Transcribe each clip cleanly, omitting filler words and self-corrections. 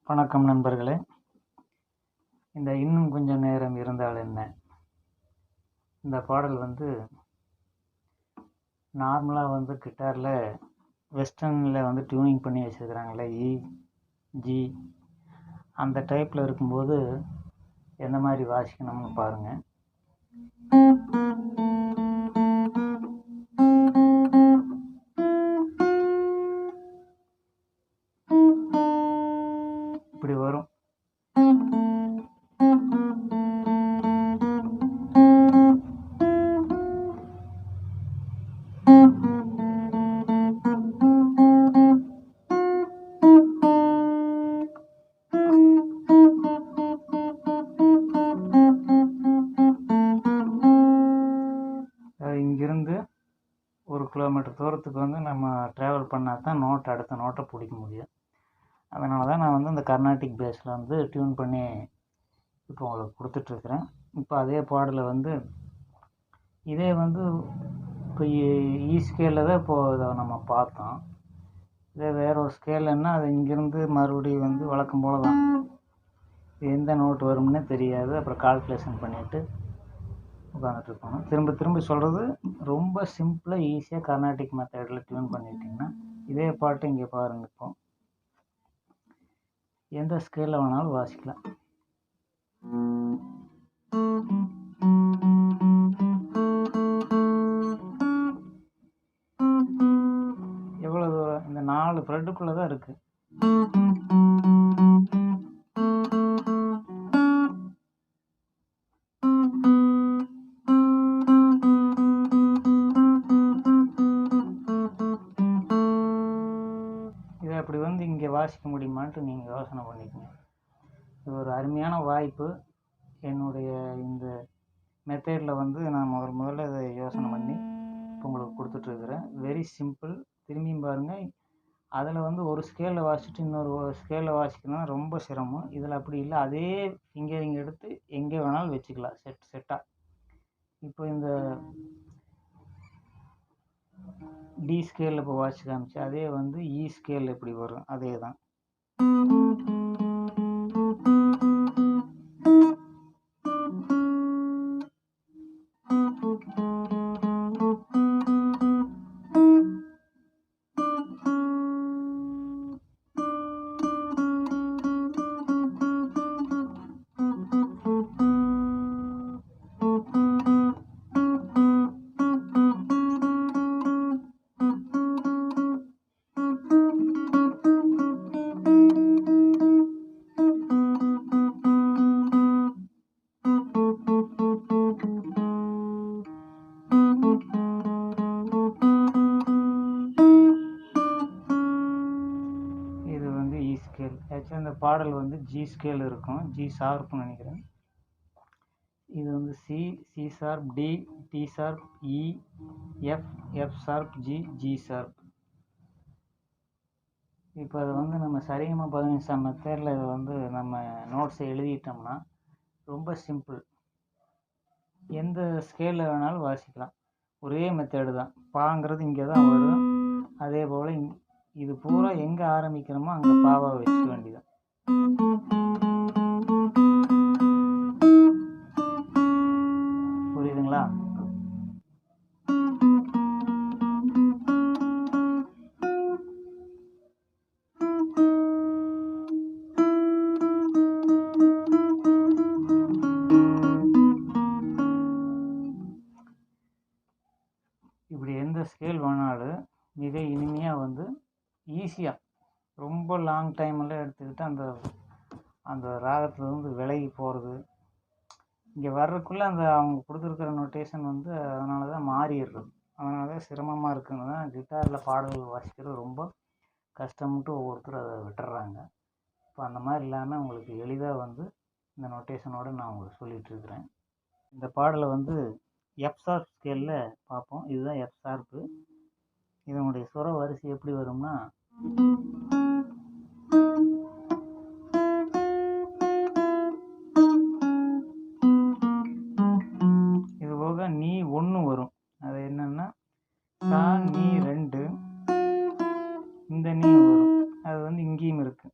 வணக்கம் நண்பர்களே. இந்த இன்னும் கொஞ்சம் நேரம் இருந்தால் என்ன, இந்த பாடல் நார்மலாக கிட்டாரில் வெஸ்டர்னில் டியூனிங் பண்ணி வச்சுருக்கிறாங்களே, ஜி அந்த டைப்பில் இருக்கும்போது எந்த மாதிரி வாசிக்கணும்னு பாருங்கள். இப்படி வரும். இங்கிருந்து 1 கிலோமீட்டர் தூரத்துக்கு நம்ம ட்ராவல் பண்ணால் தான் அடுத்த நோட்டை பிடிக்க முடியும். அதனால தான் நான் இந்த கர்நாடிக் பேஸில் டியூன் பண்ணி இப்போ உங்களுக்கு கொடுத்துட்ருக்குறேன். இப்போ அதே பாடலை இதே இப்போ ஸ்கேலில் தான் இப்போது இதை நம்ம பார்த்தோம். இதே வேறு ஒரு ஸ்கேலுன்னா அது இங்கேருந்து மறுபடியும் வழக்கம் போல் தான் எந்த நோட்டு வரும்னே தெரியாது. அப்புறம் கால்குலேஷன் பண்ணிவிட்டு உட்காந்துட்ருக்கணும். திரும்ப சொல்கிறது ரொம்ப சிம்பிளாக ஈஸியாக கர்நாடிக் மெத்தடில் டியூன் பண்ணிட்டிங்கன்னா இதே பாட்டு இங்கே பாருங்கள். இப்போ எந்த ஸ்கேலில் வேணாலும் வாசிக்கலாம். எவ்வளோ தூரம்? இந்த 4 ஃப்ரெட்டுக்குள்ளே தான் இருக்குது. இதை அப்படி இங்கே வாசிக்க முடியுமான்ட்டு நீங்கள் யோசனை பண்ணிக்கோங்க. இது ஒரு அருமையான வாய்ப்பு. என்னுடைய இந்த மெத்தடில் நான் முதல்ல இதை யோசனை பண்ணி இப்போ உங்களுக்கு கொடுத்துட்ருக்குறேன். Very simple. திரும்பியும் பாருங்கள். அதில் ஒரு ஸ்கேலில் வாசிச்சுட்டு இன்னொரு ஸ்கேலில் வாசிக்கணும்னா ரொம்ப சிரமம். இதில் அப்படி இல்லை. அதே ஃபிங்கரிங் எடுத்து எங்கே வேணாலும் வச்சுக்கலாம் செட்டாக. இப்போ இந்த டி ஸ்கேலில் இப்போ வாசிச்சு காமிச்சு அதே ஸ்கேலில் எப்படி வரும், அதே தான். ஆக்சுவலாக இந்த பாடல் ஜி ஸ்கேல் இருக்கும். ஜி ஷார்ப்னு நினைக்கிறேன். இது C sharp, D sharp, F sharp, G sharp. இப்போ அதை நம்ம சரிகமா 15 மெத்தடில் இதை நம்ம நோட்ஸை எழுதிட்டோம்னா ரொம்ப சிம்பிள். எந்த ஸ்கேலில் வேணாலும் வாசிக்கலாம். ஒரே மெத்தேடு தான். பாங்கிறது இங்கே தான் வரும். அதே போல் இது பூரா எங்கே ஆரம்பிக்கிறோமோ அங்கே பாவை வச்சுக்க வேண்டியதான். புரியுதுங்களா? இப்படி எந்த ஸ்கேல் வேணாலும் மிக இனிமையாக ஈஸியாக ரொம்ப லாங் டைமெல்லாம் எடுத்துக்கிட்டு அந்த ராகத்துலேருந்து விலகி போகிறது இங்கே வர்றதுக்குள்ளே அவங்க கொடுத்துருக்குற நோட்டேஷன் அதனால தான் மாறிடுறது. அதனால தான் சிரமமாக இருக்குன்னு தான் கிட்டாரில் பாடல்கள் வாசிக்கிறது ரொம்ப கஷ்டம்ட்டு ஒவ்வொருத்தரும் அதை விட்டுறாங்க. இப்போ அந்த மாதிரி இல்லாமல் உங்களுக்கு எளிதாக இந்த நோட்டேஷனோடு நான் உங்களுக்கு சொல்லிகிட்ருக்குறேன். இந்த பாடலை எஃப் ஷார்ப் ஸ்கேலில் பார்ப்போம். இதுதான் எஃப் ஷார்ப்பு. இதனுடைய சுர வரிசை எப்படி வரும்னா, இது போக நீ 1 வரும். அது என்னன்னா சா நீ 2, இந்த நீ வரும். அது இங்கேயும் இருக்கு.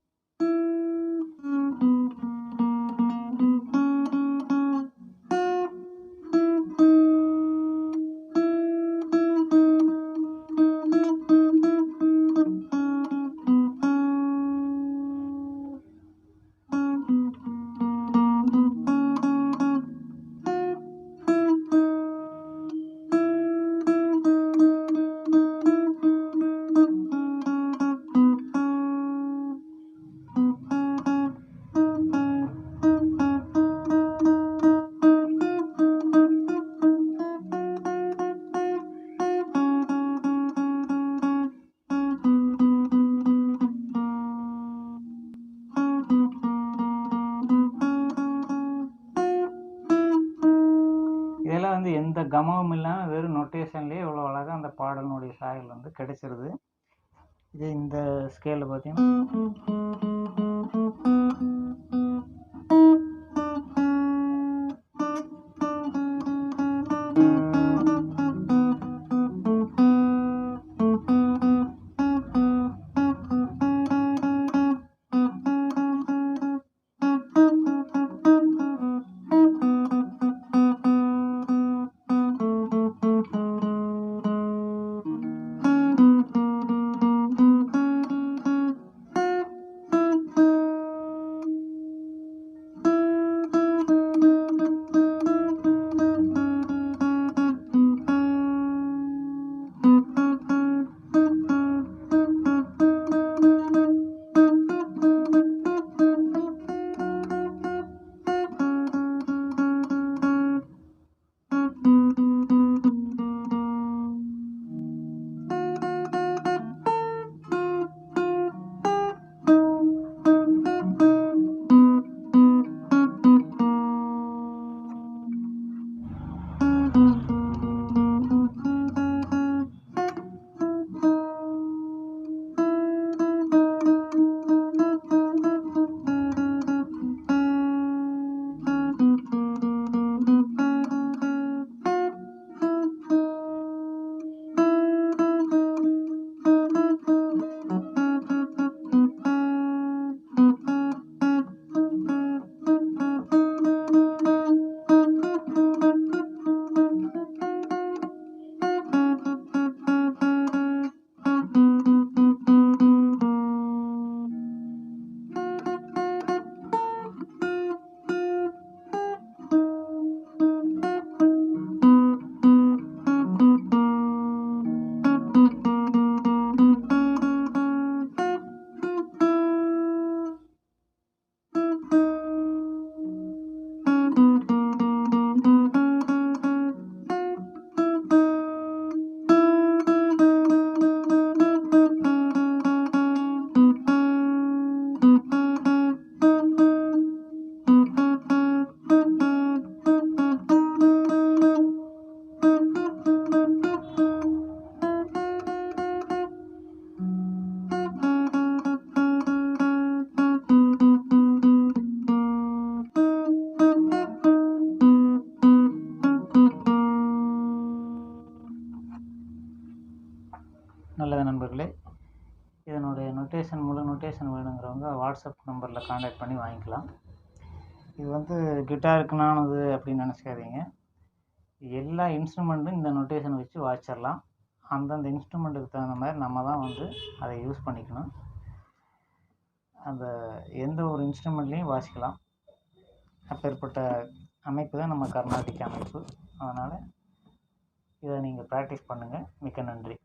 கமமும் இல்லாமல் வெறும் நொட்டேஷன்லேயே இவ்வளோ அழகாக அந்த பாடலினுடைய சாயல் வந்து கிடைச்சிருது. இது இந்த ஸ்கேலில் பார்த்தீங்கன்னா நல்லது நண்பர்களே. இதனுடைய நொட்டேஷன் முழு நொட்டேஷன் வேணுங்கிறவங்க வாட்ஸ்அப் நம்பரில் கான்டாக்ட் பண்ணி வாங்கிக்கலாம். இது வந்து கிட்டாருக்குனானது அப்படின்னு நினச்சிக்காதீங்க. எல்லா இன்ஸ்ட்ருமெண்ட்டும் இந்த நொட்டேஷன் வச்சு வாசிச்சிடலாம். அந்தந்த இன்ஸ்ட்ருமெண்ட்டுக்கு தகுந்த மாதிரி நம்ம தான் வந்து அதை யூஸ் பண்ணிக்கணும். அந்த எந்த ஒரு இன்ஸ்ட்ருமெண்ட்லேயும் வாசிக்கலாம். அப்பேற்பட்ட அமைப்பு தான் நம்ம கர்நாடிக் அமைப்பு. அதனால் இதை நீங்கள் ப்ராக்டிஸ் பண்ணுங்கள். மிக்க நன்றி.